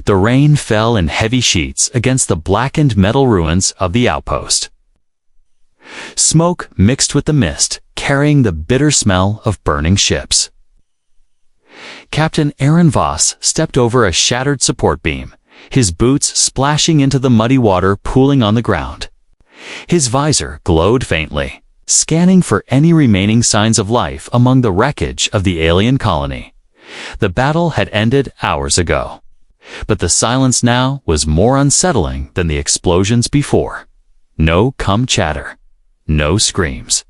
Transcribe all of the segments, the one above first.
The rain fell in heavy sheets against the blackened metal ruins of the outpost. Smoke mixed with the mist, carrying the bitter smell of burning ships. Captain Aaron Voss stepped over a shattered support beam, his boots splashing into the muddy water pooling on the ground. His visor glowed faintly, scanning for any remaining signs of life among the wreckage of the alien colony. The battle had ended hours ago, but the silence now was more unsettling than the explosions before. No chatter, no screams.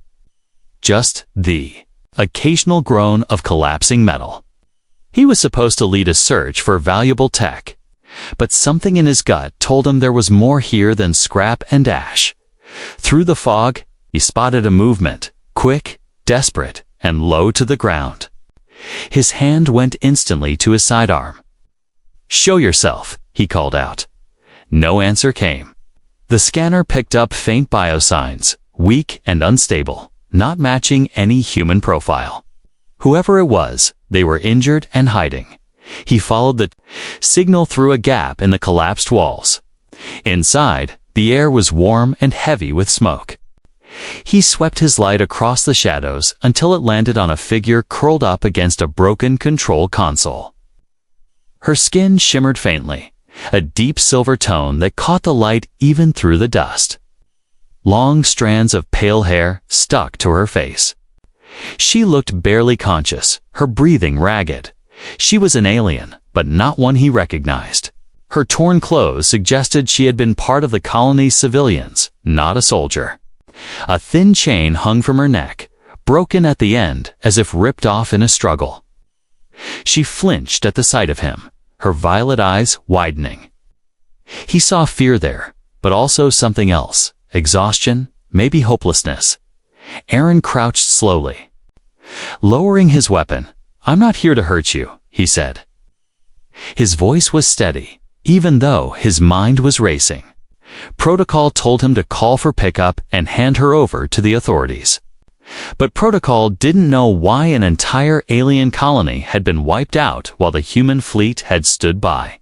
Just the occasional groan of collapsing metal. He was supposed to lead a search for valuable tech, but something in his gut told him there was more here than scrap and ash. Through the fog, he spotted a movement, quick, desperate, and low to the ground. His hand went instantly to his sidearm. "Show yourself," he called out. No answer came. The scanner picked up faint biosigns, weak and unstable, not matching any human profile. Whoever it was, they were injured and hiding. He followed the signal through a gap in the collapsed walls. Inside, the air was warm and heavy with smoke. He swept his light across the shadows until it landed on a figure curled up against a broken control console. Her skin shimmered faintly, a deep silver tone that caught the light even through the dust. Long strands of pale hair stuck to her face. She looked barely conscious, her breathing ragged. She was an alien, but not one he recognized. Her torn clothes suggested she had been part of the colony's civilians, not a soldier. A thin chain hung from her neck, broken at the end as if ripped off in a struggle. She flinched at the sight of him, her violet eyes widening. He saw fear there, but also something else, exhaustion, maybe hopelessness. Aaron crouched slowly. Lowering his weapon, "I'm not here to hurt you," he said. His voice was steady, even though his mind was racing. Protocol told him to call for pickup and hand her over to the authorities. But Protocol didn't know why an entire alien colony had been wiped out while the human fleet had stood by.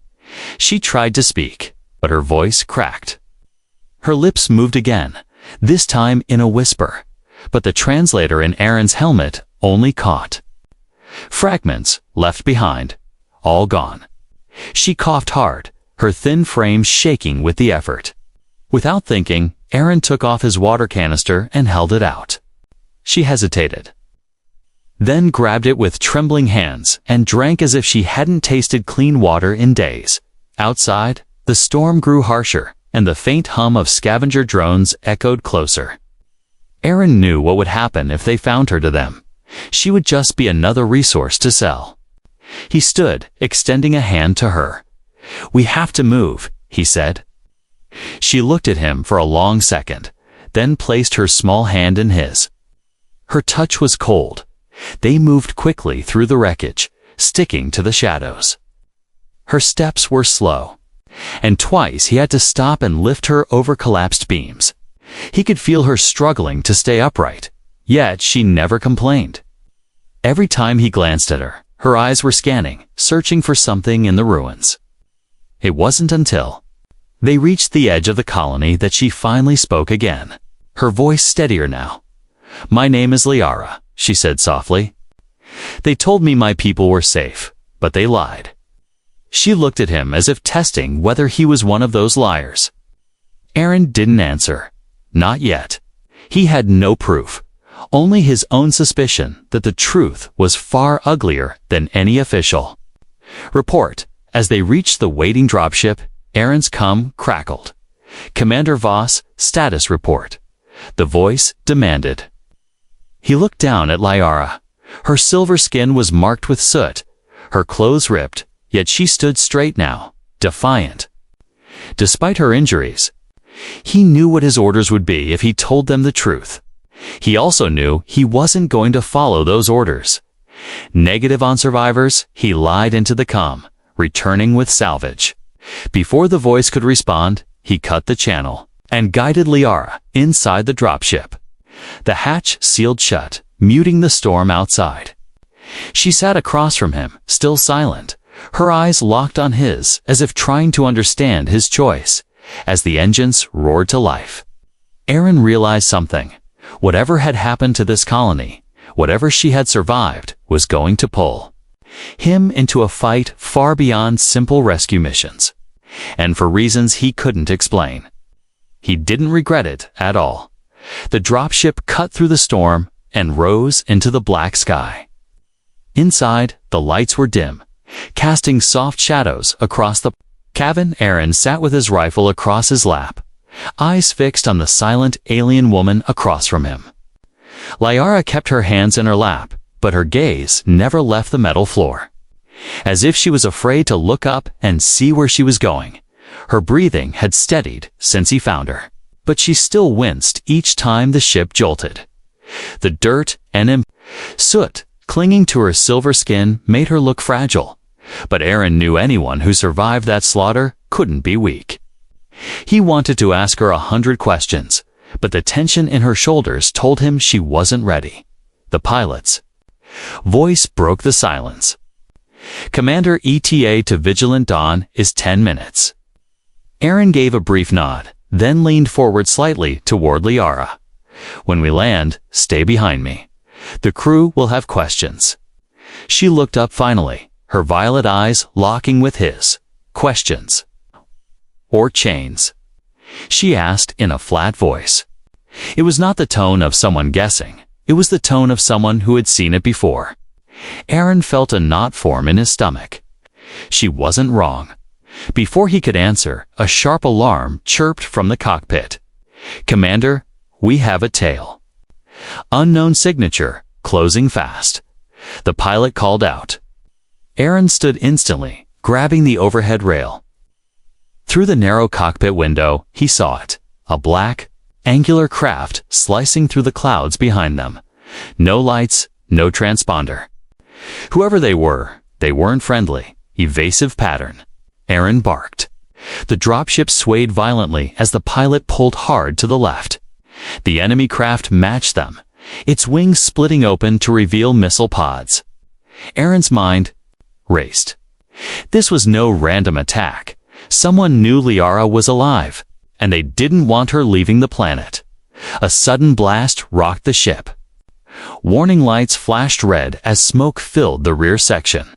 She tried to speak, but her voice cracked. Her lips moved again, this time in a whisper, but the translator in Aaron's helmet only caught. Fragments left behind, all gone. She coughed hard, her thin frame shaking with the effort. Without thinking, Aaron took off his water canister and held it out. She hesitated, then grabbed it with trembling hands and drank as if she hadn't tasted clean water in days. Outside, the storm grew harsher, and the faint hum of scavenger drones echoed closer. Aaron knew what would happen if they found her to them. She would just be another resource to sell. He stood, extending a hand to her. "We have to move," he said. She looked at him for a long second, then placed her small hand in his. Her touch was cold. They moved quickly through the wreckage, sticking to the shadows. Her steps were slow, and twice he had to stop and lift her over collapsed beams. He could feel her struggling to stay upright, yet she never complained. Every time he glanced at her, her eyes were scanning, searching for something in the ruins. It wasn't until they reached the edge of the colony that she finally spoke again, her voice steadier now. "My name is Liara," she said softly. "They told me my people were safe, but they lied." She looked at him as if testing whether he was one of those liars. Aaron didn't answer. Not yet. He had no proof, only his own suspicion that the truth was far uglier than any official. "Report." As they reached the waiting dropship, Aaron's cum crackled. "Commander Voss, status report." The voice demanded. He looked down at Liara. Her silver skin was marked with soot, her clothes ripped, yet she stood straight now, defiant. Despite her injuries, he knew what his orders would be if he told them the truth. He also knew he wasn't going to follow those orders. Negative on survivors, he lied into the cum, returning with salvage. Before the voice could respond, he cut the channel and guided Liara inside the dropship. The hatch sealed shut, muting the storm outside. She sat across from him, still silent, Her eyes locked on his, as if trying to understand his choice, as the engines roared to life. Aaron realized something. Whatever had happened to this colony, whatever she had survived, was going to pull him into a fight far beyond simple rescue missions, and for reasons he couldn't explain. He didn't regret it at all. The dropship cut through the storm and rose into the black sky. Inside, the lights were dim, casting soft shadows across the cabin. Aaron sat with his rifle across his lap, eyes fixed on the silent alien woman across from him. Liara kept her hands in her lap, but her gaze never left the metal floor. As if she was afraid to look up and see where she was going. Her breathing had steadied since he found her, but she still winced each time the ship jolted. The dirt and soot clinging to her silver skin made her look fragile, but Aaron knew anyone who survived that slaughter couldn't be weak. He wanted to ask her 100 questions, but the tension in her shoulders told him she wasn't ready. The pilot's voice broke the silence. Commander, ETA to Vigilant Dawn is 10 minutes. Aaron gave a brief nod, then leaned forward slightly toward Liara. When we land, stay behind me. The crew will have questions. She looked up finally, her violet eyes locking with his. Questions. Or chains? She asked in a flat voice. It was not the tone of someone guessing. It was the tone of someone who had seen it before. Aaron felt a knot form in his stomach. She wasn't wrong. Before he could answer, a sharp alarm chirped from the cockpit. Commander, we have a tail. Unknown signature, closing fast. The pilot called out. Aaron stood instantly, grabbing the overhead rail. Through the narrow cockpit window, he saw it. A black, angular craft slicing through the clouds behind them. No lights, no transponder. Whoever they weren't friendly. Evasive pattern. Aaron barked. The dropship swayed violently as the pilot pulled hard to the left. The enemy craft matched them, its wings splitting open to reveal missile pods. Aaron's mind raced. This was no random attack. Someone knew Liara was alive, and they didn't want her leaving the planet. A sudden blast rocked the ship. Warning lights flashed red as smoke filled the rear section.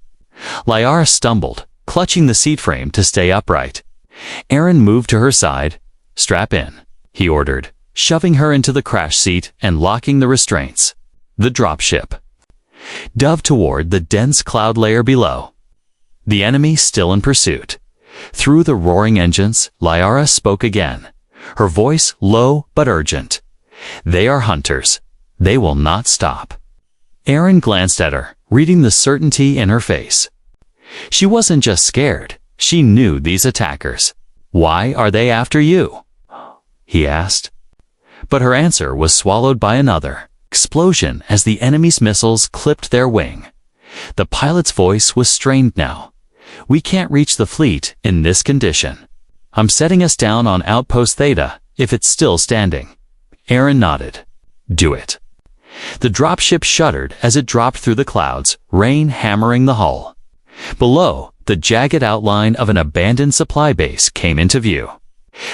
Liara stumbled, clutching the seat frame to stay upright. Aaron moved to her side. Strap in, he ordered, shoving her into the crash seat and locking the restraints. The dropship dove toward the dense cloud layer below. The enemy still in pursuit. Through the roaring engines, Liara spoke again, her voice low but urgent. They are hunters. They will not stop. Aaron glanced at her, reading the certainty in her face. She wasn't just scared. She knew these attackers. Why are they after you? He asked. But her answer was swallowed by another explosion as the enemy's missiles clipped their wing. The pilot's voice was strained now. We can't reach the fleet in this condition. I'm setting us down on Outpost Theta, if it's still standing. Aaron nodded. Do it. The dropship shuddered as it dropped through the clouds, rain hammering the hull. Below, the jagged outline of an abandoned supply base came into view.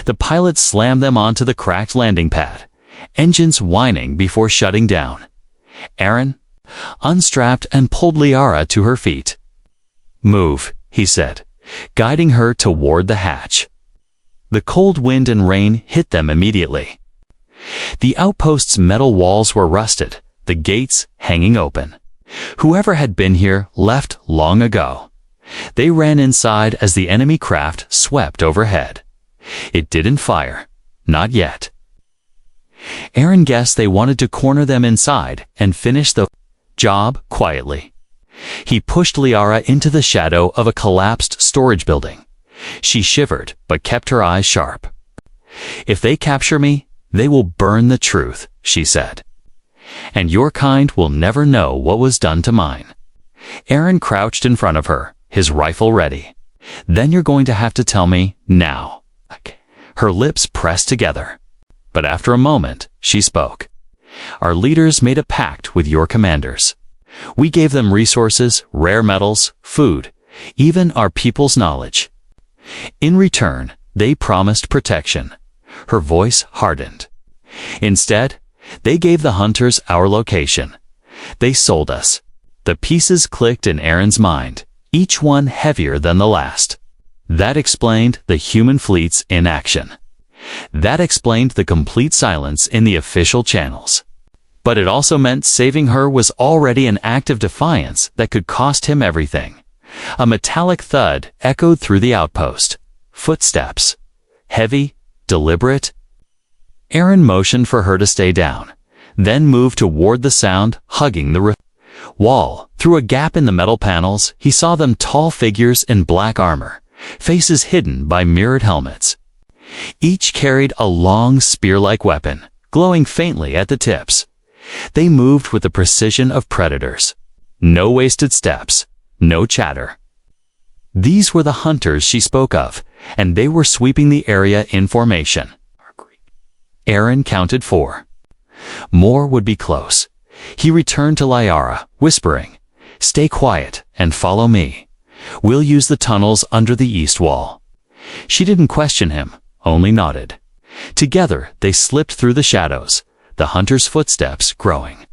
The pilot slammed them onto the cracked landing pad, engines whining before shutting down. Aaron unstrapped and pulled Liara to her feet. Move, he said, guiding her toward the hatch. The cold wind and rain hit them immediately. The outpost's metal walls were rusted, the gates hanging open. Whoever had been here left long ago. They ran inside as the enemy craft swept overhead. It didn't fire. Not yet. Aaron guessed they wanted to corner them inside and finish the job quietly. He pushed Liara into the shadow of a collapsed storage building. She shivered, but kept her eyes sharp. If they capture me, they will burn the truth, she said. And your kind will never know what was done to mine. Aaron crouched in front of her, his rifle ready. Then you're going to have to tell me now. Her lips pressed together. But after a moment, she spoke. Our leaders made a pact with your commanders. We gave them resources, rare metals, food. even our people's knowledge. In return, they promised protection. Her voice hardened. Instead, they gave the hunters our location. They sold us. The pieces clicked in Aaron's mind, each one heavier than the last. That explained the human fleets in action. That explained the complete silence in the official channels. But it also meant saving her was already an act of defiance that could cost him everything. A metallic thud echoed through the outpost. Footsteps. Heavy, deliberate. Aaron motioned for her to stay down, then moved toward the sound, hugging the wall. Through a gap in the metal panels, he saw them tall figures in black armor, faces hidden by mirrored helmets. Each carried a long spear-like weapon, glowing faintly at the tips. They moved with the precision of predators. No wasted steps, no chatter. These were the hunters she spoke of, and they were sweeping the area in formation. Aaron counted 4. More would be close. He returned to Liara, whispering, "Stay quiet and follow me. We'll use the tunnels under the east wall." She didn't question him, only nodded. Together, they slipped through the shadows, the hunters' footsteps growing.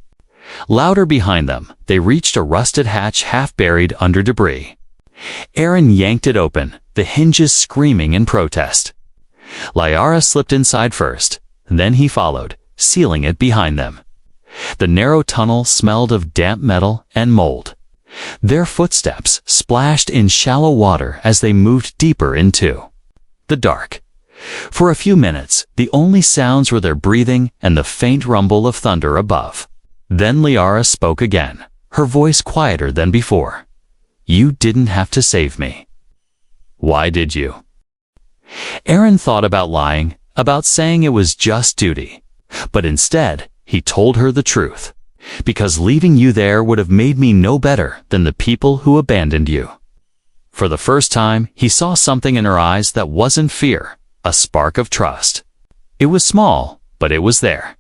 Louder behind them, they reached a rusted hatch half buried under debris. Aaron yanked it open, the hinges screaming in protest. Liara slipped inside first, then he followed, sealing it behind them. The narrow tunnel smelled of damp metal and mold. Their footsteps splashed in shallow water as they moved deeper into the dark. For a few minutes, the only sounds were their breathing and the faint rumble of thunder above. Then Liara spoke again, her voice quieter than before. "You didn't have to save me." "Why did you?" Aaron thought about lying, about saying it was just duty. But instead, he told her the truth. "Because leaving you there would have made me no better than the people who abandoned you." For the first time, he saw something in her eyes that wasn't fear, a spark of trust. It was small, but it was there.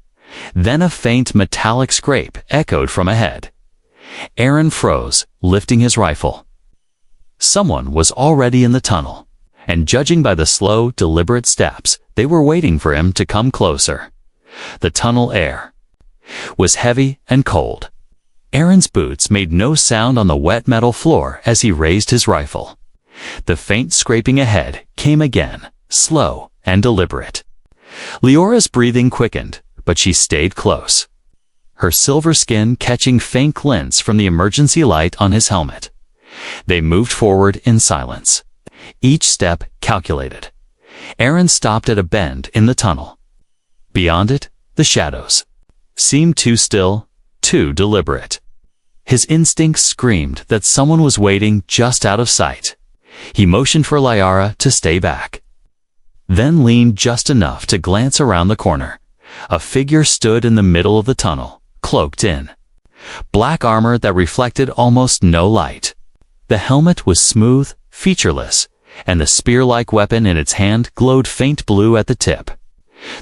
Then a faint metallic scrape echoed from ahead. Aaron froze, lifting his rifle. Someone was already in the tunnel, and judging by the slow, deliberate steps, they were waiting for him to come closer. The tunnel air was heavy and cold. Aaron's boots made no sound on the wet metal floor as he raised his rifle. The faint scraping ahead came again, slow and deliberate. Liora's breathing quickened, but she stayed close, her silver skin catching faint glints from the emergency light on his helmet. They moved forward in silence, each step calculated. Aaron stopped at a bend in the tunnel. Beyond it, the shadows seemed too still, too deliberate. His instincts screamed that someone was waiting just out of sight. He motioned for Liara to stay back, then leaned just enough to glance around the corner. A figure stood in the middle of the tunnel, cloaked in black armor that reflected almost no light. The helmet was smooth, featureless, and the spear-like weapon in its hand glowed faint blue at the tip.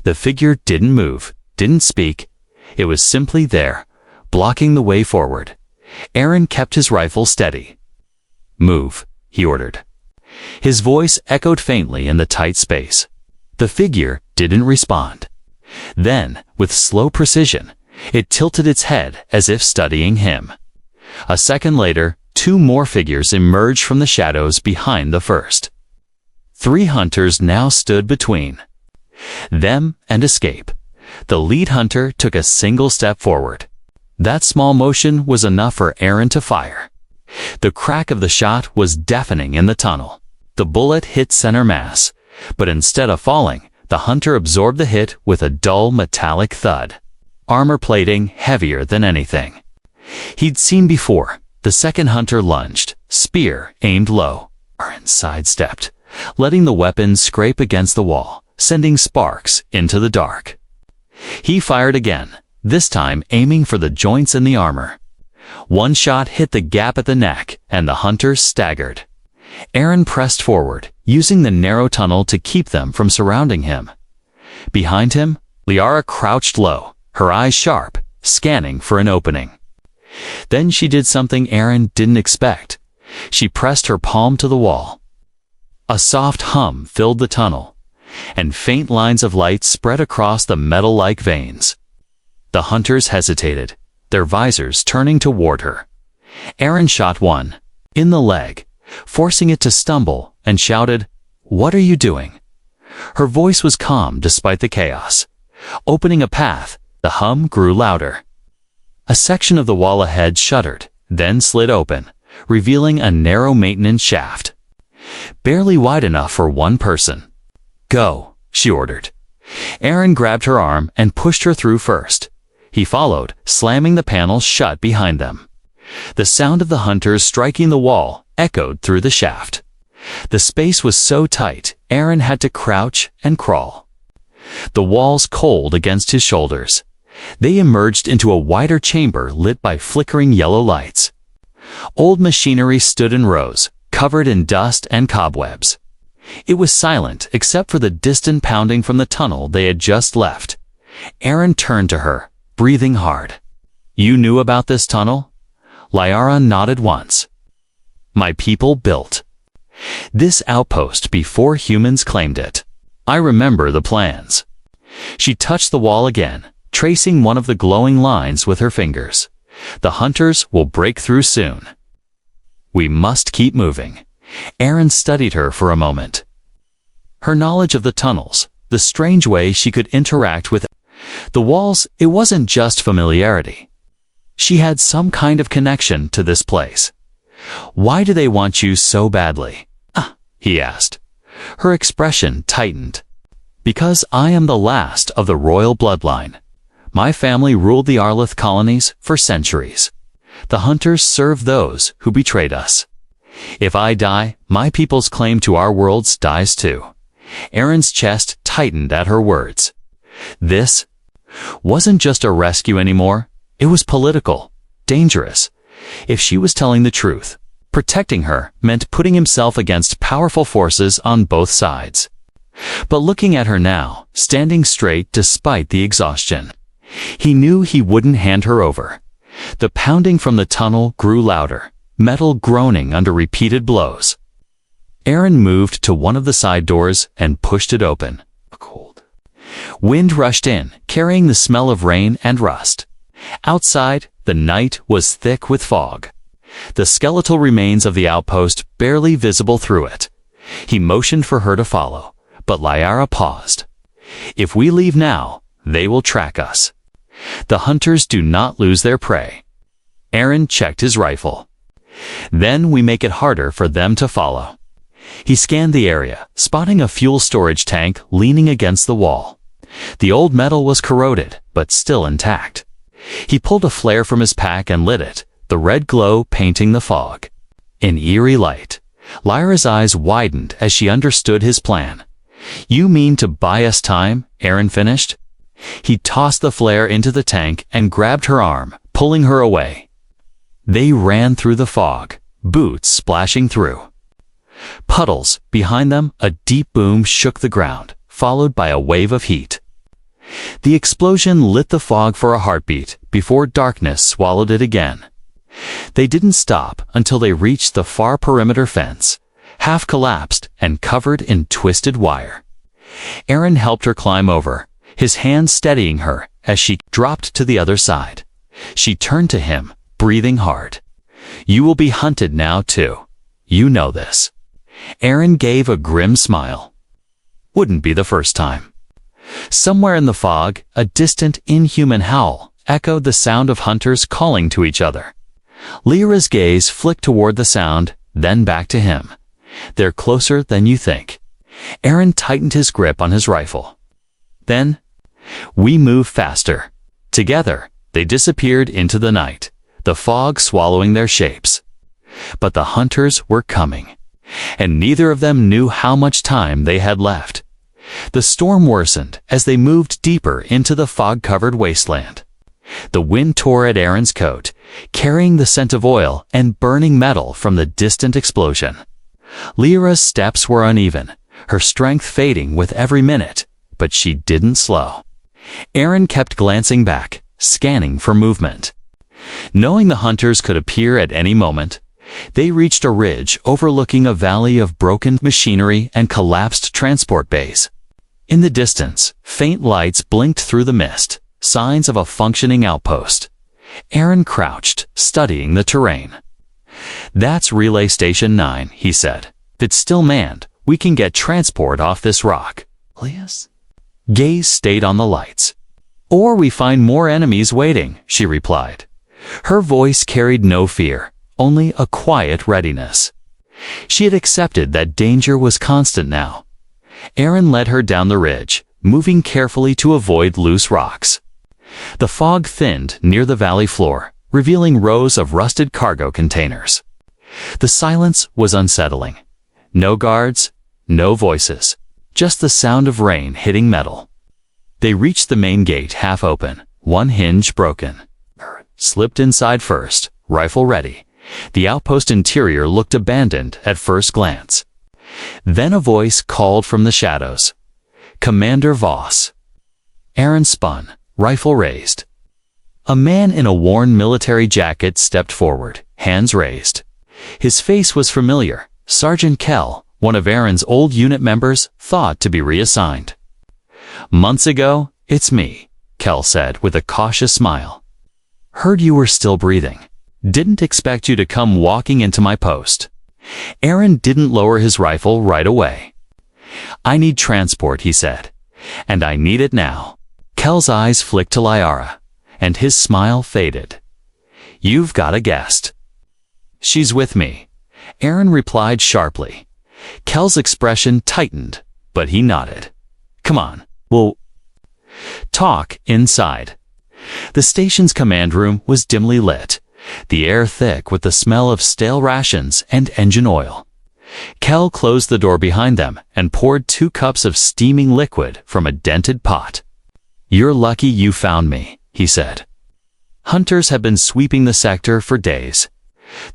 The figure didn't move, didn't speak. It was simply there, blocking the way forward. Aaron kept his rifle steady. "Move," he ordered. His voice echoed faintly in the tight space. The figure didn't respond. Then, with slow precision, it tilted its head as if studying him. A second later, 2 more figures emerged from the shadows behind the first. 3 hunters now stood between them and escape. The lead hunter took a single step forward. That small motion was enough for Aaron to fire. The crack of the shot was deafening in the tunnel. The bullet hit center mass, but instead of falling, the hunter absorbed the hit with a dull metallic thud. Armor plating heavier than anything he'd seen before. The second hunter lunged, spear aimed low. Aaron sidestepped, letting the weapon scrape against the wall, sending sparks into the dark. He fired again, this time aiming for the joints in the armor. One shot hit the gap at the neck, and the hunter staggered. Aaron pressed forward, using the narrow tunnel to keep them from surrounding him. Behind him, Liara crouched low, her eyes sharp, scanning for an opening. Then she did something Aaron didn't expect. She pressed her palm to the wall. A soft hum filled the tunnel, and faint lines of light spread across the metal-like veins. The hunters hesitated, their visors turning toward her. Aaron shot one, in the leg, forcing it to stumble, and shouted, "What are you doing?" Her voice was calm despite the chaos. Opening a path, the hum grew louder. A section of the wall ahead shuddered, then slid open, revealing a narrow maintenance shaft, barely wide enough for one person. "Go," she ordered. Aaron grabbed her arm and pushed her through first. He followed, slamming the panels shut behind them. The sound of the hunters striking the wall echoed through the shaft. The space was so tight, Aaron had to crouch and crawl. The walls cold against his shoulders. They emerged into a wider chamber lit by flickering yellow lights. Old machinery stood in rows, covered in dust and cobwebs. It was silent except for the distant pounding from the tunnel they had just left. Aaron turned to her, breathing hard. "You knew about this tunnel?" Lyra nodded once. "My people built this outpost before humans claimed it. I remember the plans." She touched the wall again, tracing one of the glowing lines with her fingers. "The hunters will break through soon. We must keep moving." Aaron studied her for a moment. Her knowledge of the tunnels, the strange way she could interact with the walls, it wasn't just familiarity. She had some kind of connection to this place. "Why do they want you so badly?" He asked. Her expression tightened. "Because I am the last of the royal bloodline. My family ruled the Arlith colonies for centuries. The hunters serve those who betrayed us. If I die, my people's claim to our worlds dies too." Aaron's chest tightened at her words. This wasn't just a rescue anymore. It was political, dangerous. If she was telling the truth, protecting her meant putting himself against powerful forces on both sides. But looking at her now, standing straight despite the exhaustion, he knew he wouldn't hand her over. The pounding from the tunnel grew louder, metal groaning under repeated blows. Aaron moved to one of the side doors and pushed it open. Cold wind rushed in, carrying the smell of rain and rust. Outside, the night was thick with fog. The skeletal remains of the outpost barely visible through it. He motioned for her to follow, but Lyra paused. "If we leave now, they will track us. The hunters do not lose their prey." Aaron checked his rifle. "Then we make it harder for them to follow." He scanned the area, spotting a fuel storage tank leaning against the wall. The old metal was corroded, but still intact. He pulled a flare from his pack and lit it, the red glow painting the fog. In eerie light, Lyra's eyes widened as she understood his plan. "You mean to buy us time?" Aaron finished. He tossed the flare into the tank and grabbed her arm, pulling her away. They ran through the fog, boots splashing through. Puddles behind them, a deep boom shook the ground, followed by a wave of heat. The explosion lit the fog for a heartbeat before darkness swallowed it again. They didn't stop until they reached the far perimeter fence, half collapsed and covered in twisted wire. Aaron helped her climb over, his hand steadying her as she dropped to the other side. She turned to him, breathing hard. "You will be hunted now too. You know this." Aaron gave a grim smile. Wouldn't be the first time. Somewhere in the fog, a distant, inhuman howl echoed the sound of hunters calling to each other. Lyra's gaze flicked toward the sound, then back to him. "They're closer than you think." Aaron tightened his grip on his rifle. Then, "We move faster." Together, they disappeared into the night, the fog swallowing their shapes. But the hunters were coming, and neither of them knew how much time they had left. The storm worsened as they moved deeper into the fog-covered wasteland. The wind tore at Aaron's coat, carrying the scent of oil and burning metal from the distant explosion. Lyra's steps were uneven, her strength fading with every minute, but she didn't slow. Aaron kept glancing back, scanning for movement. Knowing the hunters could appear at any moment, They reached a ridge overlooking a valley of broken machinery and collapsed transport bays. In the distance, faint lights blinked through the mist, signs of a functioning outpost. Aaron crouched, studying the terrain. "That's Relay Station 9, he said. "If it's still manned, we can get transport off this rock." Leah's gaze stayed on the lights. "Or we find more enemies waiting," she replied. Her voice carried no fear, only a quiet readiness. She had accepted that danger was constant now. Aaron led her down the ridge, moving carefully to avoid loose rocks. The fog thinned near the valley floor, revealing rows of rusted cargo containers. The silence was unsettling. No guards, no voices, just the sound of rain hitting metal. They reached the main gate half open, one hinge broken. Slipped inside first, rifle ready. The outpost interior looked abandoned at first glance. Then a voice called from the shadows. "Commander Voss." Aaron spun, rifle raised. A man in a worn military jacket stepped forward, hands raised. His face was familiar. Sergeant Kell, one of Aaron's old unit members, thought to be reassigned. "Months ago, it's me," Kell said with a cautious smile. "Heard you were still breathing. Didn't expect you to come walking into my post." Aaron didn't lower his rifle right away. "I need transport," he said. "And I need it now." Kell's eyes flicked to Liara, and his smile faded. "You've got a guest." "She's with me," Aaron replied sharply. Kell's expression tightened, but he nodded. "Come on, we'll talk inside." The station's command room was dimly lit, the air thick with the smell of stale rations and engine oil. Kell closed the door behind them and poured 2 cups of steaming liquid from a dented pot. "You're lucky you found me," he said. "Hunters have been sweeping the sector for days.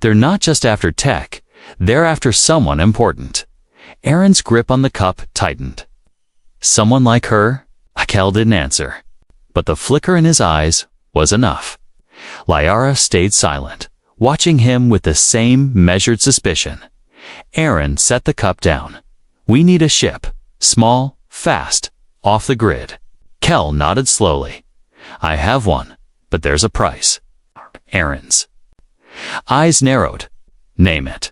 They're not just after tech, they're after someone important." Aaron's grip on the cup tightened. "Someone like her?" Kell didn't answer, but the flicker in his eyes was enough. Liara stayed silent, watching him with the same measured suspicion. Aaron set the cup down. "We need a ship, small, fast, off the grid." Kell nodded slowly. "I have one, but there's a price." Aaron's eyes narrowed. "Name it."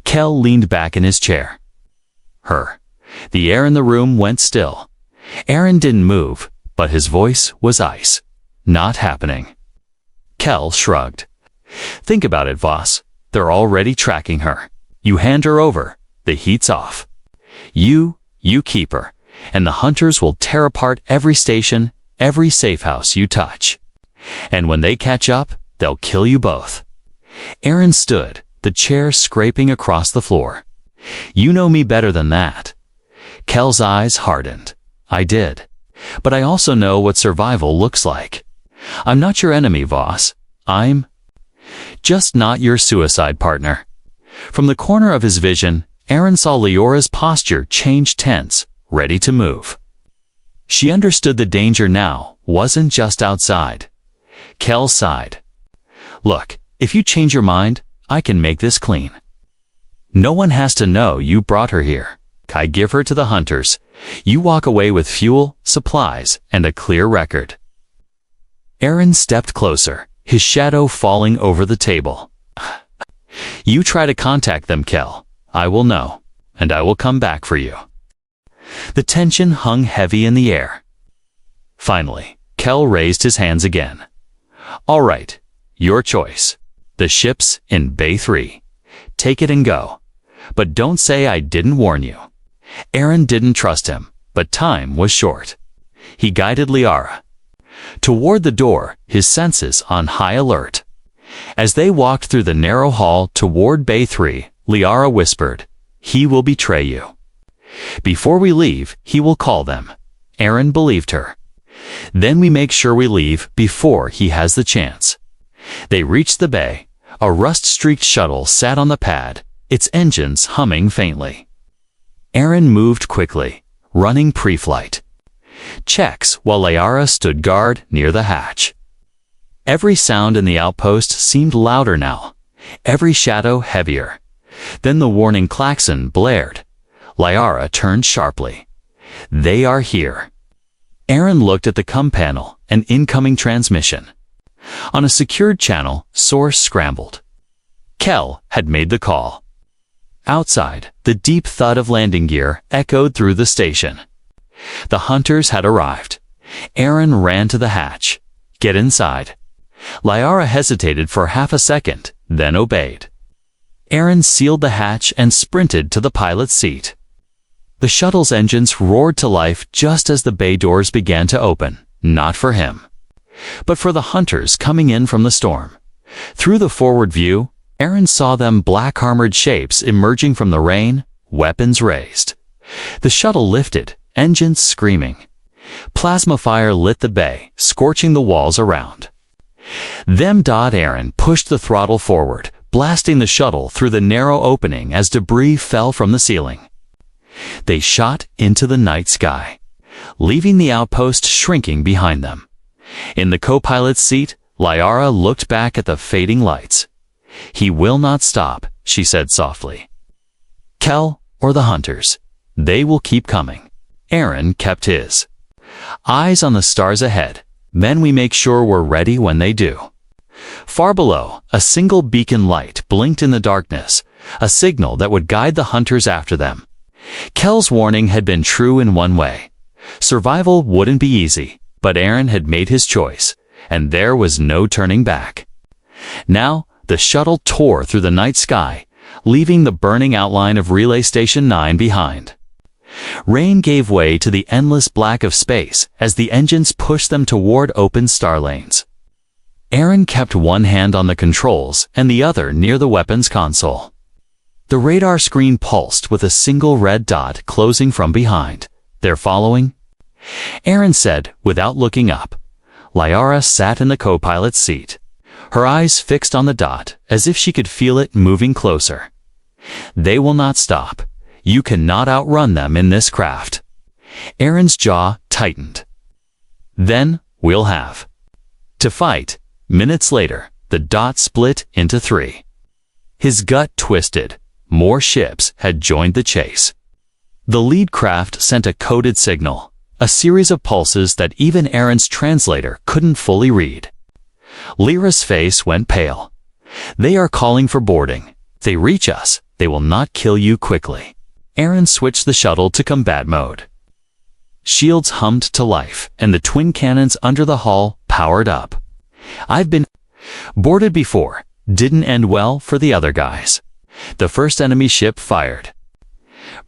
Kell leaned back in his chair. "Her." The air in the room went still. Aaron didn't move, but his voice was ice. "Not happening." Kell shrugged. "Think about it, Voss. They're already tracking her. You hand her over, the heat's off. You keep her, and the hunters will tear apart every station, every safe house you touch. And when they catch up, they'll kill you both." Aaron stood, the chair scraping across the floor. "You know me better than that." Kell's eyes hardened. "I did. But I also know what survival looks like. I'm not your enemy, Voss. I'm just not your suicide partner." From the corner of his vision, Aaron saw Liara's posture change tense, ready to move. She understood the danger now wasn't just outside. Kell sighed. "Look, if you change your mind, I can make this clean. No one has to know you brought her here. I give her to the hunters. You walk away with fuel, supplies, and a clear record." Aaron stepped closer, his shadow falling over the table. "You try to contact them, Kell. I will know, and I will come back for you." The tension hung heavy in the air. Finally, Kell raised his hands again. "All right, your choice. The ship's in Bay 3. Take it and go. But don't say I didn't warn you." Aaron didn't trust him, but time was short. He guided Liara toward the door, his senses on high alert. As they walked through the narrow hall toward Bay 3, Liara whispered, "He will betray you. Before we leave, he will call them." Aaron believed her. "Then we make sure we leave before he has the chance." They reached the bay. A rust-streaked shuttle sat on the pad, its engines humming faintly. Aaron moved quickly, running pre-flight checks while Liara stood guard near the hatch. Every sound in the outpost seemed louder now. every shadow heavier. Then the warning klaxon blared. Liara turned sharply. They are here. Aaron looked at the COM panel, an incoming transmission. On a secured channel, source scrambled. Kel had made the call. Outside, the deep thud of landing gear echoed through the station. The hunters had arrived. Aaron ran to the hatch. Get inside. Liara hesitated for half a second, then obeyed. Aaron sealed the hatch and sprinted to the pilot's seat. The shuttle's engines roared to life just as the bay doors began to open, not for him, but for the hunters coming in from the storm. Through the forward view, Aaron saw them black-armored shapes emerging from the rain, weapons raised. The shuttle lifted, engines screaming. Plasma fire lit the bay, scorching the walls around. Aaron pushed the throttle forward, blasting the shuttle through the narrow opening as debris fell from the ceiling. They shot into the night sky, leaving the outpost shrinking behind them. In the co-pilot's seat, Liara looked back at the fading lights. He will not stop, she said softly. Kel or the hunters, they will keep coming. Aaron kept his eyes on the stars ahead. Then we make sure we're ready when they do. Far below, a single beacon light blinked in the darkness, a signal that would guide the hunters after them. Kel's warning had been true in one way. Survival wouldn't be easy, but Aaron had made his choice, and there was no turning back. Now, the shuttle tore through the night sky, leaving the burning outline of Relay Station 9 behind. Rain gave way to the endless black of space as the engines pushed them toward open star lanes. Aaron kept one hand on the controls and the other near the weapons console. The radar screen pulsed with a single red dot closing from behind. They're following? Aaron said, without looking up. Liara sat in the co-pilot's seat, her eyes fixed on the dot, as if she could feel it moving closer. They will not stop. You cannot outrun them in this craft. Aaron's jaw tightened. Then we'll have to fight. Minutes later, the dot split into 3. His gut twisted. More ships had joined the chase. The lead craft sent a coded signal, a series of pulses that even Aaron's translator couldn't fully read. Lyra's face went pale. They are calling for boarding. If they reach us, they will not kill you quickly. Aaron switched the shuttle to combat mode. Shields hummed to life, and the twin cannons under the hull powered up. I've been boarded before. Didn't end well for the other guys. The first enemy ship fired.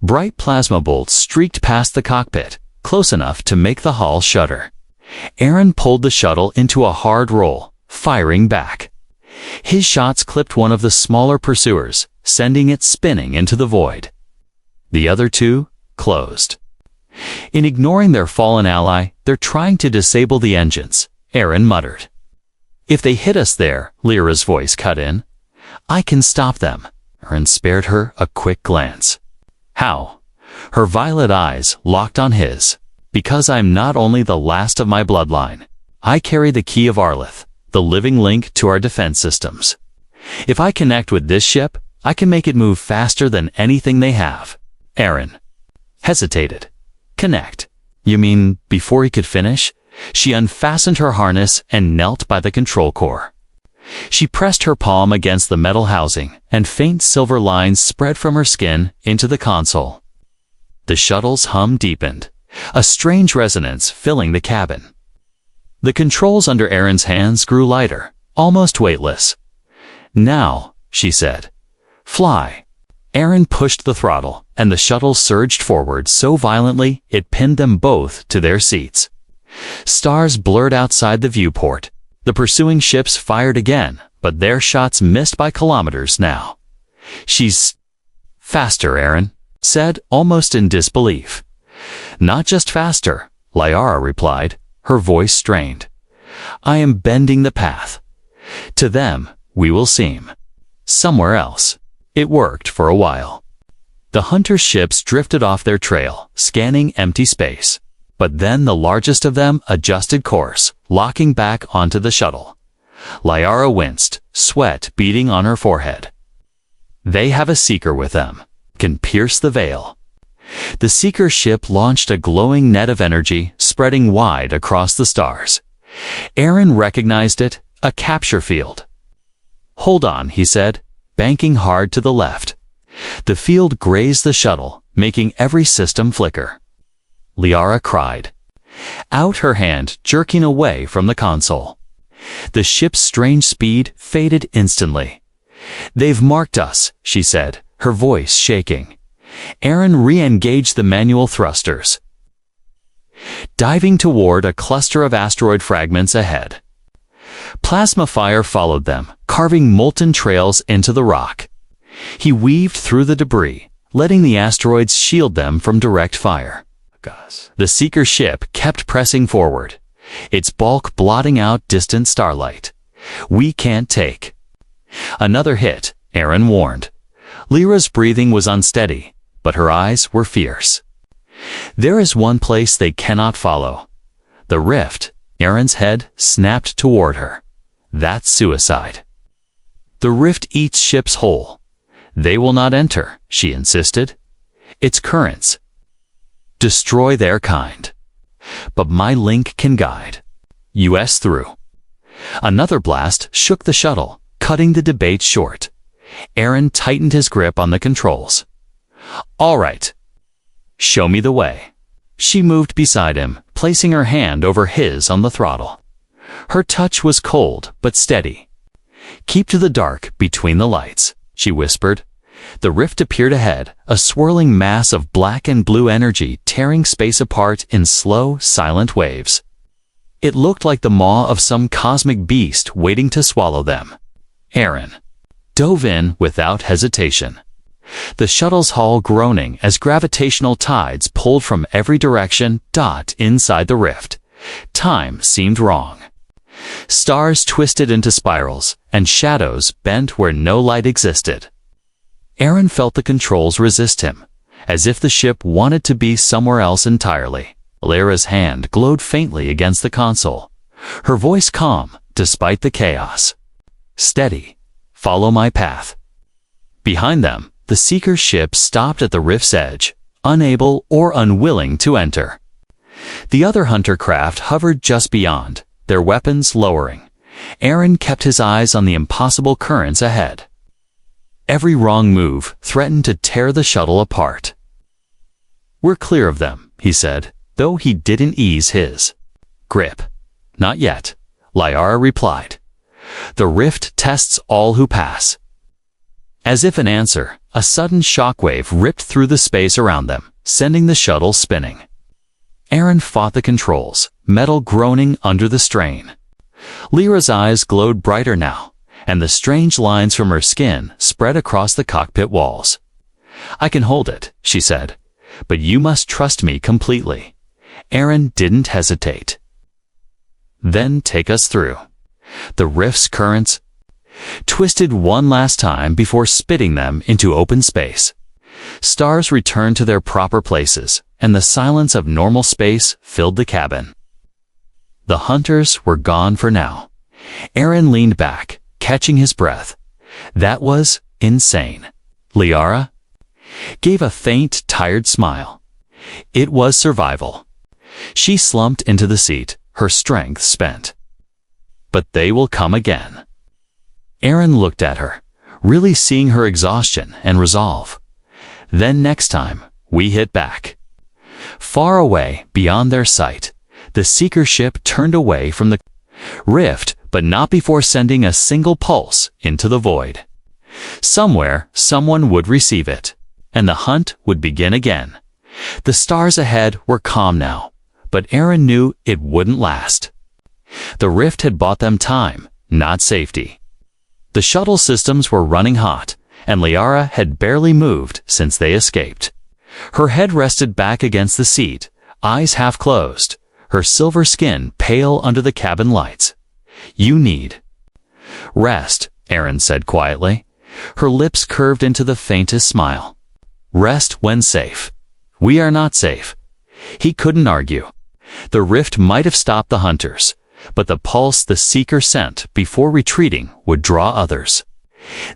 Bright plasma bolts streaked past the cockpit, close enough to make the hull shudder. Aaron pulled the shuttle into a hard roll, firing back. His shots clipped one of the smaller pursuers, sending it spinning into the void. The other 2 closed. In ignoring their fallen ally, they're trying to disable the engines, Aaron muttered. If they hit us there, Lyra's voice cut in. I can stop them. Aaron spared her a quick glance. How? Her violet eyes locked on his. Because I'm not only the last of my bloodline. I carry the key of Arlith, the living link to our defense systems. If I connect with this ship, I can make it move faster than anything they have. Aaron hesitated. Connect? You mean before he could finish? She unfastened her harness and knelt by the control core. She pressed her palm against the metal housing, and faint silver lines spread from her skin into the console. The shuttle's hum deepened, a strange resonance filling the cabin. The controls under Aaron's hands grew lighter, almost weightless. Now, she said, fly. Aaron pushed the throttle, and the shuttle surged forward so violently it pinned them both to their seats. Stars blurred outside the viewport. The pursuing ships fired again, but their shots missed by kilometers now. She's faster, Aaron said, almost in disbelief. Not just faster, Liara replied, her voice strained. I am bending the path. To them, we will seem somewhere else. It worked for a while. The hunter ships drifted off their trail, scanning empty space. But then the largest of them adjusted course, locking back onto the shuttle. Liara winced, sweat beading on her forehead. They have a seeker with them. Can pierce the veil. The seeker ship launched a glowing net of energy, spreading wide across the stars. Aaron recognized it, a capture field. Hold on, he said, banking hard to the left. The field grazed the shuttle, making every system flicker. Liara cried. Out her hand, jerking away from the console. The ship's strange speed faded instantly. They've marked us, she said, her voice shaking. Aaron re-engaged the manual thrusters, diving toward a cluster of asteroid fragments ahead. Plasma fire followed them, carving molten trails into the rock. He weaved through the debris, letting the asteroids shield them from direct fire. The seeker ship kept pressing forward, its bulk blotting out distant starlight. We can't take another hit, Aaron warned. Lyra's breathing was unsteady, but her eyes were fierce. There is one place they cannot follow. The rift. Aaron's head snapped toward her. That's suicide. The rift eats ships whole. They will not enter, she insisted. Its currents destroy their kind. But my link can guide us through. Another blast shook the shuttle, cutting the debate short. Aaron tightened his grip on the controls. All right. Show me the way. She moved beside him, placing her hand over his on the throttle. Her touch was cold but steady. Keep to the dark between the lights, she whispered. The rift appeared ahead, a swirling mass of black and blue energy tearing space apart in slow, silent waves. It looked like the maw of some cosmic beast waiting to swallow them. Aaron dove in without hesitation. The shuttle's hull groaning as gravitational tides pulled from every direction inside the rift. Time seemed wrong. Stars twisted into spirals, and shadows bent where no light existed. Aaron felt the controls resist him, as if the ship wanted to be somewhere else entirely. Lyra's hand glowed faintly against the console, her voice calm despite the chaos. Steady. Follow my path. Behind them, the seeker ship stopped at the rift's edge, unable or unwilling to enter. The other hunter craft hovered just beyond, their weapons lowering. Aaron kept his eyes on the impossible currents ahead. Every wrong move threatened to tear the shuttle apart. We're clear of them, he said, though he didn't ease his grip. Not yet, Liara replied. The rift tests all who pass. As if in answer, a sudden shockwave ripped through the space around them, sending the shuttle spinning. Aaron fought the controls, metal groaning under the strain. Lyra's eyes glowed brighter now, and the strange lines from her skin spread across the cockpit walls. I can hold it, she said, but you must trust me completely. Aaron didn't hesitate. Then take us through. The rift's currents twisted one last time before spitting them into open space. Stars returned to their proper places, and the silence of normal space filled the cabin. The hunters were gone for now. Aaron leaned back, catching his breath. That was insane. Liara gave a faint, tired smile. It was survival. She slumped into the seat, her strength spent. But they will come again. Aaron looked at her, really seeing her exhaustion and resolve. Then next time, we hit back. Far away, beyond their sight, the seeker ship turned away from the rift, but not before sending a single pulse into the void. Somewhere, someone would receive it, and the hunt would begin again. The stars ahead were calm now, but Aaron knew it wouldn't last. The rift had bought them time, not safety. The shuttle systems were running hot, and Liara had barely moved since they escaped. Her head rested back against the seat, eyes half closed, her silver skin pale under the cabin lights. You need rest, Aaron said quietly. Her lips curved into the faintest smile. Rest when safe. We are not safe. He couldn't argue. The rift might have stopped the hunters, but the pulse the seeker sent before retreating would draw others.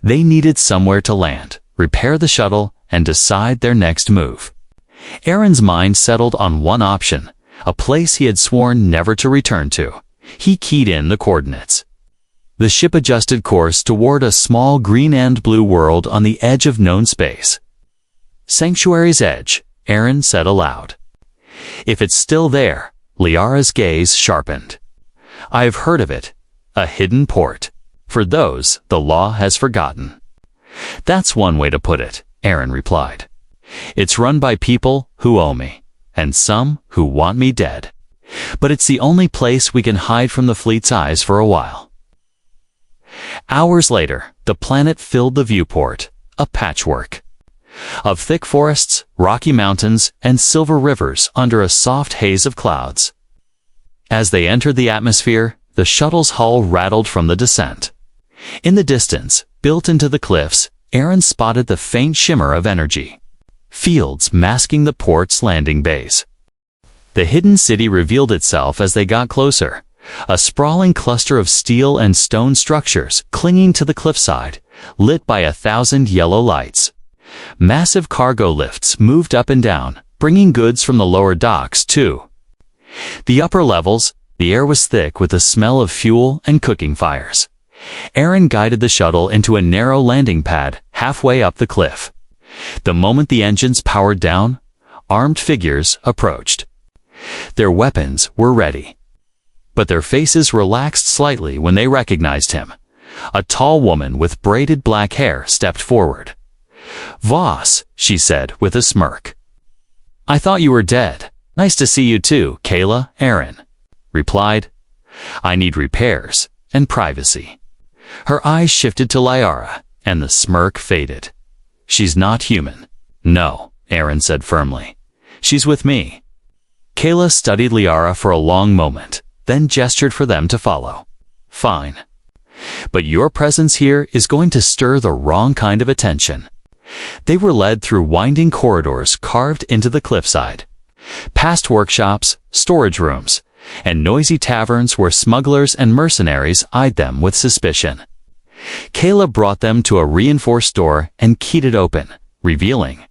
They needed somewhere to land, repair the shuttle, and decide their next move. Aaron's mind settled on one option, a place he had sworn never to return to. He keyed in the coordinates. The ship adjusted course toward a small green and blue world on the edge of known space. Sanctuary's edge, Aaron said aloud. If it's still there, Liara's gaze sharpened. I've heard of it. A hidden port. For those the law has forgotten. That's one way to put it, Aaron replied. It's run by people who owe me, and some who want me dead. But it's the only place we can hide from the fleet's eyes for a while. Hours later, the planet filled the viewport, a patchwork of thick forests, rocky mountains, and silver rivers under a soft haze of clouds. As they entered the atmosphere, the shuttle's hull rattled from the descent. In the distance, built into the cliffs, Aaron spotted the faint shimmer of energy. Fields masking the port's landing bays. The hidden city revealed itself as they got closer, a sprawling cluster of steel and stone structures clinging to the cliffside, lit by 1,000 yellow lights. Massive cargo lifts moved up and down, bringing goods from the lower docks, too. The upper levels, the air was thick with the smell of fuel and cooking fires. Aaron guided the shuttle into a narrow landing pad halfway up the cliff. The moment the engines powered down, armed figures approached. Their weapons were ready. But their faces relaxed slightly when they recognized him. A tall woman with braided black hair stepped forward. "Voss," she said with a smirk. "I thought you were dead. Nice to see you too, Kayla," Aaron replied. "I need repairs and privacy." Her eyes shifted to Liara, and the smirk faded. "She's not human." "No," Aaron said firmly. "She's with me." Kayla studied Liara for a long moment, then gestured for them to follow. "Fine. But your presence here is going to stir the wrong kind of attention." They were led through winding corridors carved into the cliffside, past workshops, storage rooms, and noisy taverns where smugglers and mercenaries eyed them with suspicion. Kayla brought them to a reinforced door and keyed it open, revealing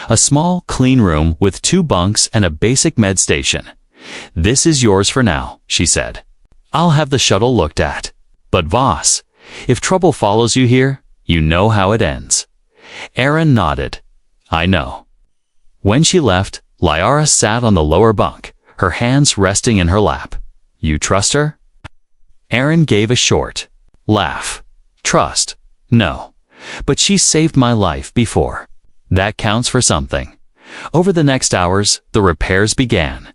a small, clean room with 2 bunks and a basic med station. "This is yours for now," she said. "I'll have the shuttle looked at. But Voss, if trouble follows you here, you know how it ends." Aaron nodded. "I know." When she left, Liara sat on the lower bunk, her hands resting in her lap. "You trust her?" Aaron gave a short laugh. "Trust? No. But she saved my life before. That counts for something." Over the next hours, the repairs began.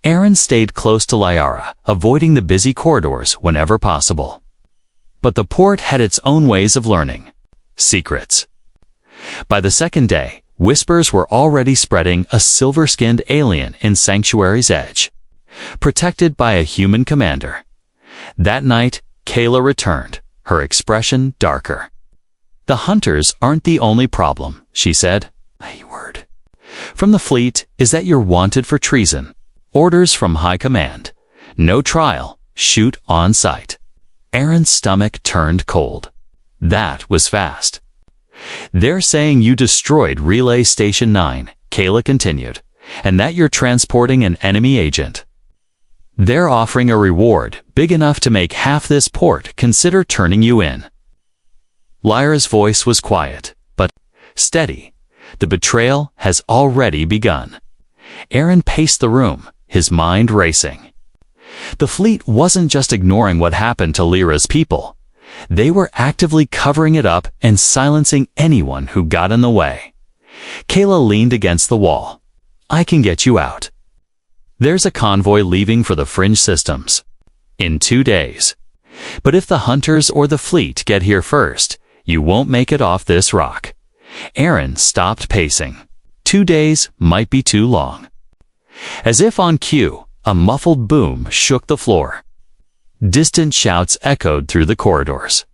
Aaron stayed close to Liara, avoiding the busy corridors whenever possible. But the port had its own ways of learning. Secrets. By the second day, whispers were already spreading a silver-skinned alien in Sanctuary's edge, protected by a human commander. That night, Kayla returned, her expression darker. "The hunters aren't the only problem," she said. "A word from the fleet is that you're wanted for treason. Orders from high command. No trial, shoot on sight." Aaron's stomach turned cold. That was fast. "They're saying you destroyed Relay Station 9, Kayla continued, "and that you're transporting an enemy agent. They're offering a reward big enough to make half this port consider turning you in." Lyra's voice was quiet, but steady. "The betrayal has already begun." Aaron paced the room, his mind racing. The fleet wasn't just ignoring what happened to Lyra's people. They were actively covering it up and silencing anyone who got in the way. Kayla leaned against the wall. "I can get you out. There's a convoy leaving for the fringe systems in 2 days. But if the hunters or the fleet get here first, you won't make it off this rock." Aaron stopped pacing. 2 days might be too long. As if on cue, a muffled boom shook the floor. Distant shouts echoed through the corridors.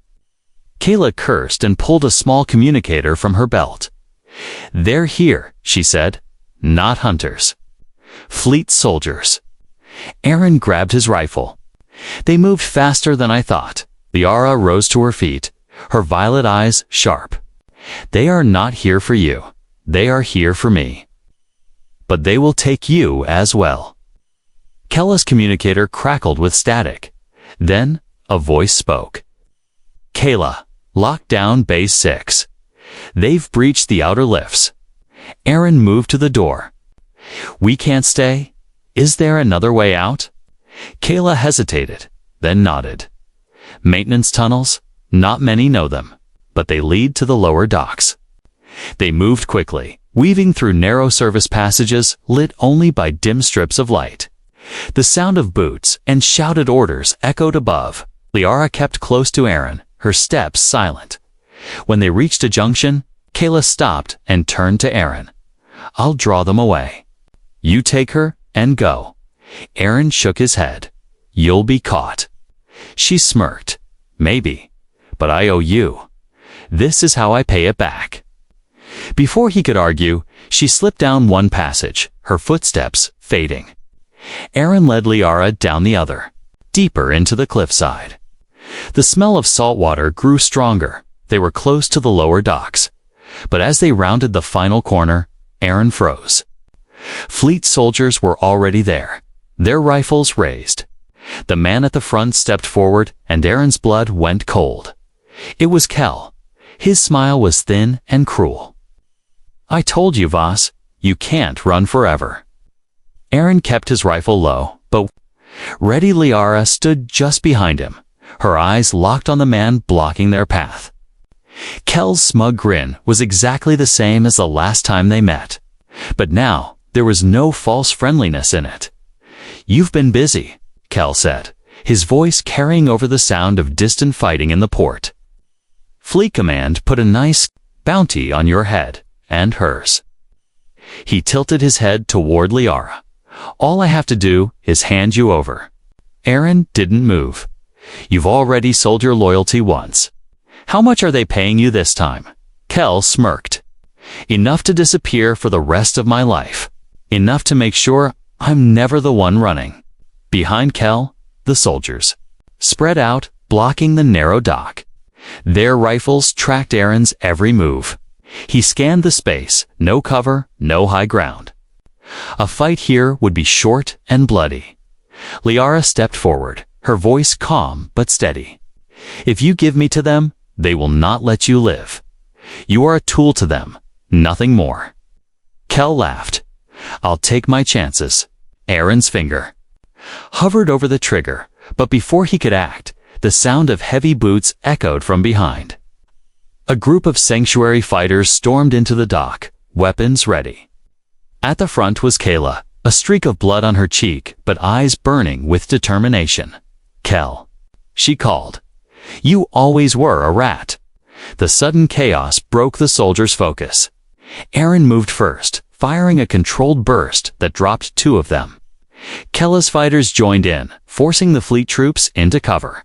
Kayla cursed and pulled a small communicator from her belt. "They're here," she said. "Not hunters. Fleet soldiers." Aaron grabbed his rifle. They moved faster than I thought. Liara rose to her feet, her violet eyes sharp. They are not here for you. They are here for me. But they will take you as well. Kella's communicator crackled with static. Then, a voice spoke. Kayla, lock down Base 6. They've breached the outer lifts. Aaron moved to the door. We can't stay? Is there another way out? Kayla hesitated, then nodded. Maintenance tunnels? Not many know them, but they lead to the lower docks. They moved quickly, weaving through narrow service passages lit only by dim strips of light. The sound of boots and shouted orders echoed above. Liara kept close to Aaron, her steps silent. When they reached a junction, Kayla stopped and turned to Aaron. I'll draw them away. You take her and go. Aaron shook his head. You'll be caught. She smirked. Maybe, but I owe you. This is how I pay it back. Before he could argue, she slipped down one passage, her footsteps fading. Aaron led Liara down the other, deeper into the cliffside. The smell of salt water grew stronger. They were close to the lower docks. But as they rounded the final corner, Aaron froze. Fleet soldiers were already there, their rifles raised. The man at the front stepped forward, and Aaron's blood went cold. It was Kel. His smile was thin and cruel. I told you, Voss, you can't run forever. Aaron kept his rifle low, but ready. Liara stood just behind him, her eyes locked on the man blocking their path. Kel's smug grin was exactly the same as the last time they met, but now there was no false friendliness in it. You've been busy, Kel said, his voice carrying over the sound of distant fighting in the port. Fleet Command put a nice bounty on your head and hers. He tilted his head toward Liara. All I have to do is hand you over. Aaron didn't move. You've already sold your loyalty once. How much are they paying you this time? Kel smirked. Enough to disappear for the rest of my life. Enough to make sure I'm never the one running. Behind Kel, the soldiers, spread out, blocking the narrow dock. Their rifles tracked Aaron's every move. He scanned the space, no cover, no high ground. A fight here would be short and bloody. Liara stepped forward, her voice calm but steady. If you give me to them, they will not let you live. You are a tool to them, nothing more. Kel laughed. I'll take my chances. Aaron's finger hovered over the trigger, but before he could act, the sound of heavy boots echoed from behind. A group of sanctuary fighters stormed into the dock, weapons ready. At the front was Kayla, a streak of blood on her cheek, but eyes burning with determination. Kel, she called. You always were a rat. The sudden chaos broke the soldiers' focus. Aaron moved first, firing a controlled burst that dropped two of them. Kella's fighters joined in, forcing the fleet troops into cover.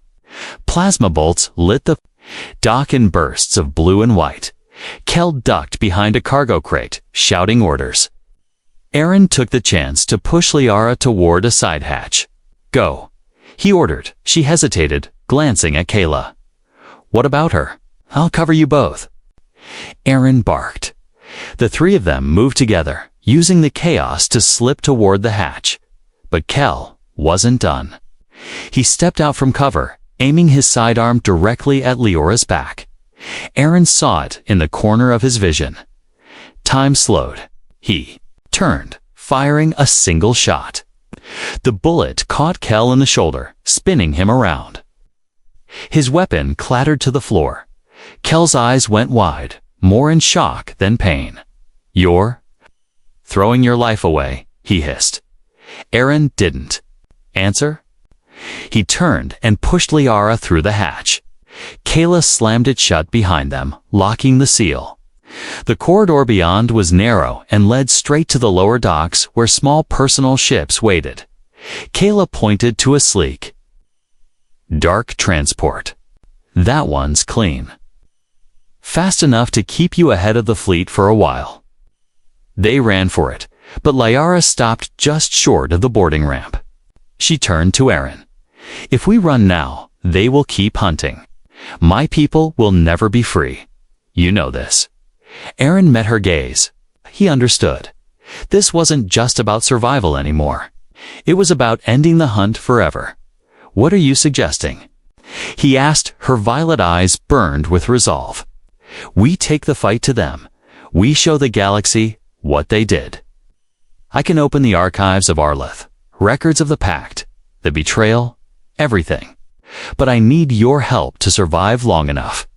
Plasma bolts lit the dock in bursts of blue and white. Kel ducked behind a cargo crate, shouting orders. Aaron took the chance to push Liara toward a side hatch. Go, he ordered. She hesitated, glancing at Kayla. What about her? I'll cover you both. Aaron barked. The three of them moved together, using the chaos to slip toward the hatch. But Kel wasn't done. He stepped out from cover, aiming his sidearm directly at Liara's back. Aaron saw it in the corner of his vision. Time slowed. He turned, firing a single shot. The bullet caught Kel in the shoulder, spinning him around. His weapon clattered to the floor. Kel's eyes went wide, more in shock than pain. You're throwing your life away, he hissed. Aaron didn't answer. He turned and pushed Liara through the hatch. Kayla slammed it shut behind them, locking the seal. The corridor beyond was narrow and led straight to the lower docks where small personal ships waited. Kayla pointed to a sleek, dark transport. That one's clean. Fast enough to keep you ahead of the fleet for a while. They ran for it, but Liara stopped just short of the boarding ramp. She turned to Aaron. If we run now, they will keep hunting. My people will never be free. You know this. Aaron met her gaze. He understood. This wasn't just about survival anymore. It was about ending the hunt forever. What are you suggesting? He asked, her violet eyes burned with resolve. We take the fight to them. We show the galaxy what they did. I can open the archives of Arleth, records of the pact, the betrayal, everything. But I need your help to survive long enough.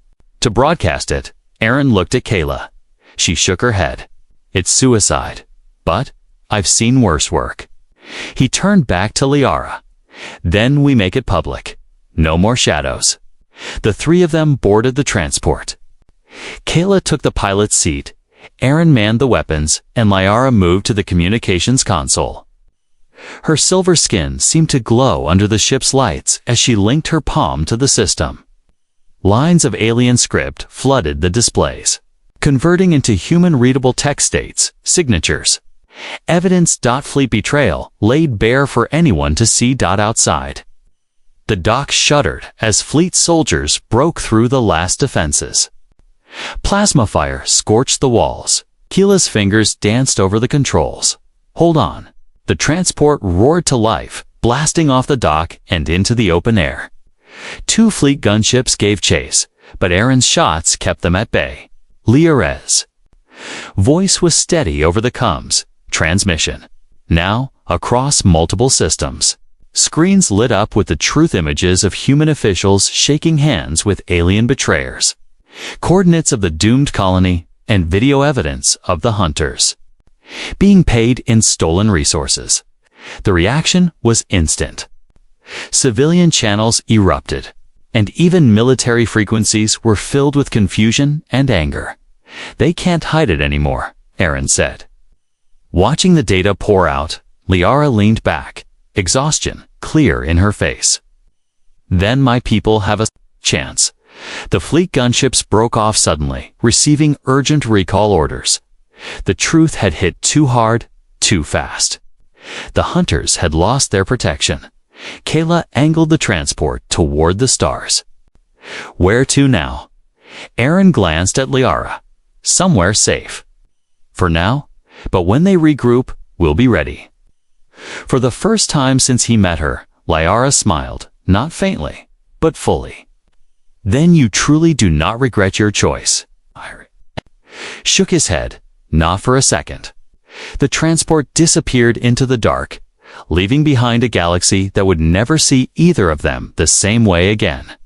To broadcast it, Aaron looked at Kayla. She shook her head. It's suicide. But I've seen worse work. He turned back to Liara. Then we make it public. No more shadows. The three of them boarded the transport. Kayla took the pilot's seat, Aaron manned the weapons, and Liara moved to the communications console. Her silver skin seemed to glow under the ship's lights as she linked her palm to the system. Lines of alien script flooded the displays, converting into human-readable text states, signatures. Evidence. Fleet betrayal laid bare for anyone to see. Outside. The dock shuddered as fleet soldiers broke through the last defenses. Plasma fire scorched the walls. Keela's fingers danced over the controls. Hold on. The transport roared to life, blasting off the dock and into the open air. Two fleet gunships gave chase, but Aaron's shots kept them at bay. Liara's voice was steady over the comms. Transmission. Now, across multiple systems. Screens lit up with the truth images of human officials shaking hands with alien betrayers. Coordinates of the doomed colony and video evidence of the hunters. Being paid in stolen resources. The reaction was instant. Civilian channels erupted, and even military frequencies were filled with confusion and anger. They can't hide it anymore, Aaron said. Watching the data pour out, Liara leaned back, exhaustion clear in her face. Then my people have a chance. The fleet gunships broke off suddenly, receiving urgent recall orders. The truth had hit too hard, too fast. The hunters had lost their protection. Kayla angled the transport toward the stars. Where to now? Aaron glanced at Liara. Somewhere safe. For now. But when they regroup, we'll be ready. For the first time since he met her, Liara smiled, not faintly, but fully. Then you truly do not regret your choice. Shook his head, not for a second. The transport disappeared into the dark, leaving behind a galaxy that would never see either of them the same way again.